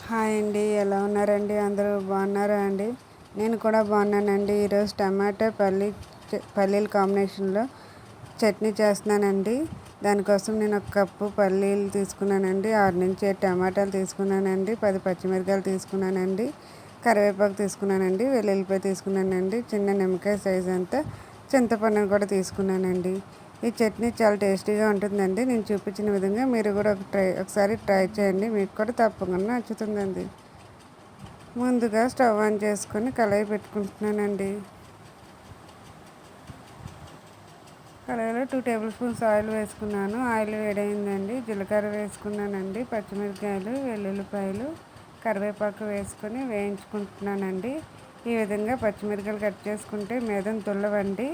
Hi అండి, ఎలా ఉన్నారండి? అందరూ బాగున్నారా అండి? నేను కూడా బాగున్నానండి. ఈరోజు టమాటా పల్లీల కాంబినేషన్లో చట్నీ చేస్తున్నానండి. దానికోసం నేను ఒక కప్పు పల్లీలు తీసుకున్నానండి, 6 నుంచి 7 టమాటాలు తీసుకున్నానండి, 10 పచ్చిమిరపకాయలు తీసుకున్నానండి, కరివేపాకు తీసుకున్నానండి, వెల్లుల్లిపాయ తీసుకున్నానండి, చిన్న నిమ్మకాయ సైజ్ అంతా చింతపండును కూడా తీసుకున్నానండి. ఈ చట్నీ చాలా టేస్టీగా ఉంటుందండి. నేను చూపించిన విధంగా మీరు కూడా ఒకసారి ట్రై చేయండి, మీకు కూడా తప్పకుండా నచ్చుతుందండి. ముందుగా స్టవ్ ఆన్ చేసుకొని కళాయి పెట్టుకుంటున్నానండి. కళాయిలో 2 టేబుల్ స్పూన్స్ ఆయిల్ వేసుకున్నాను. ఆయిల్ వేడైందండి. జీలకర్ర వేసుకున్నానండి, పచ్చిమిరపకాయలు, వెల్లుల్లిపాయలు, కరివేపాకు వేసుకొని వేయించుకుంటున్నానండి. ఈ విధంగా పచ్చిమిరపకాయలు కట్ చేసుకుంటే మీదన తుల్లవండి.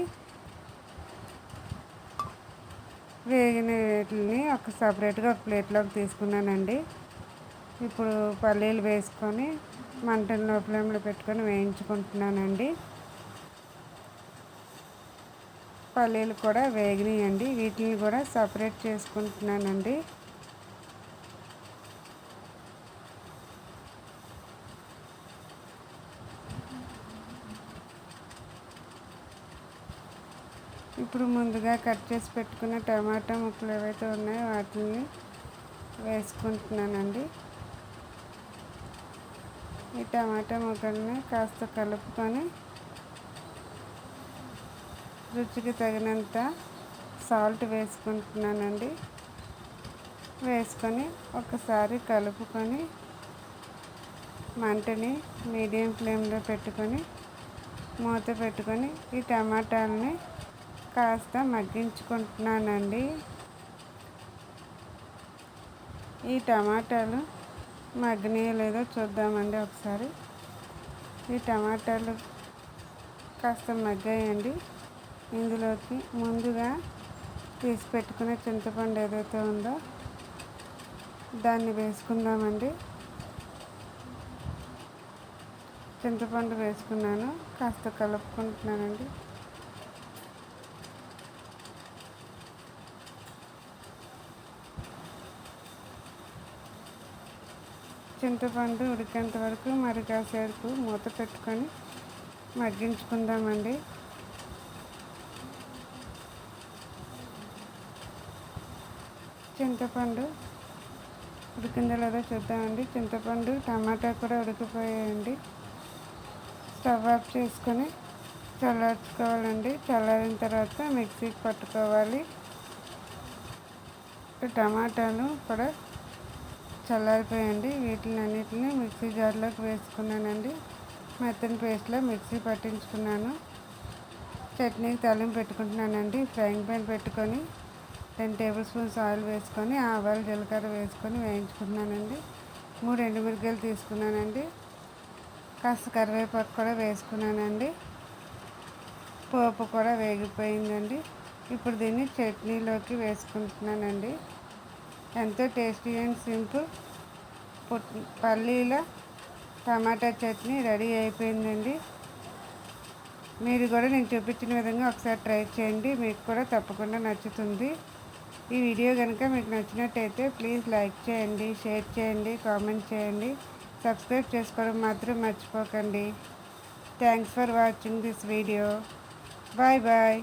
వేగిన వీటిని సపరేట్గా ఒక ప్లేట్లోకి తీసుకున్నానండి. ఇప్పుడు పల్లీలు వేసుకొని మంటను లో ఫ్లేమ్లో పెట్టుకొని వేయించుకుంటున్నానండి. పల్లీలు కూడా వేగినాయండి. వీటిని కూడా సపరేట్ చేసుకుంటున్నానండి. ఇప్పుడు ముందుగా కట్ చేసి పెట్టుకున్న టమాటా ముక్కలు ఏవైతే ఉన్నాయో వాటిని వేసుకుంటున్నానండి. ఈ టమాటా ముక్కల్ని కాస్త కలుపుకొని రుచికి తగినంత సాల్ట్ వేసుకుంటున్నానండి. వేసుకొని ఒకసారి కలుపుకొని మంటని మీడియం ఫ్లేమ్లో పెట్టుకొని మూత పెట్టుకొని ఈ టమాటాలని కాస్త మగ్గించుకుంటున్నానండి. ఈ టమాటాలు మగ్గినాయో లేదో చూద్దామండి ఒకసారి. ఈ టమాటాలు కాస్త మగ్గాయండి. ఇందులోకి ముందుగా తీసి పెట్టుకునే చింతపండు ఏదైతే ఉందో దాన్ని వేసుకుందామండి. చింతపండు వేసుకున్నాను, కాస్త కలుపుకుంటున్నానండి. చింతపండు ఉడికేంత వరకు మరి కాసేపు మూత పెట్టుకొని మగ్గించుకుందామండి. చింతపండు ఉడికిందో లేదో చూద్దామండి. చింతపండు టమాటా కూడా ఉడికిపోయాయండి. స్టవ్ ఆఫ్ చేసుకొని చల్లార్చుకోవాలండి. చల్లారిన తర్వాత మిక్సీకి పట్టుకోవాలి. టమాటాలు కూడా చల్లారిపోయండి. వీటిని అన్నిటిని మిక్సీ జార్లోకి వేసుకున్నానండి. మెత్తని పేస్ట్లో మిక్సీ పట్టించుకున్నాను. చట్నీకి తాలింపు పెట్టుకుంటున్నానండి. ఫ్రైయింగ్ ప్యాన్ పెట్టుకొని 10 టేబుల్ స్పూన్స్ ఆయిల్ వేసుకొని ఆవాలు, జీలకర్ర వేసుకొని వేయించుకున్నానండి. 3 ఎండుమిరపకాయలు తీసుకున్నానండి. కాస్త కరివేపాకు కూడా వేసుకున్నానండి. పోపు కూడా వేగిపోయిందండి. ఇప్పుడు దీన్ని చట్నీలోకి వేసుకుంటున్నానండి. ఎంతో టేస్టీ అండ్ సింపుల్ పల్లీల టమాటా చట్నీ రెడీ అయిపోయిందండి. మీరు కూడా నేను చూపించిన విధంగా ఒకసారి ట్రై చేయండి, మీకు కూడా తప్పకుండా నచ్చుతుంది. ఈ వీడియో కనుక మీకు నచ్చినట్టయితే ప్లీజ్ లైక్ చేయండి, షేర్ చేయండి, కామెంట్ చేయండి, సబ్స్క్రైబ్ చేసుకోవడం మాత్రం మర్చిపోకండి. Thanks for watching this video. Bye bye.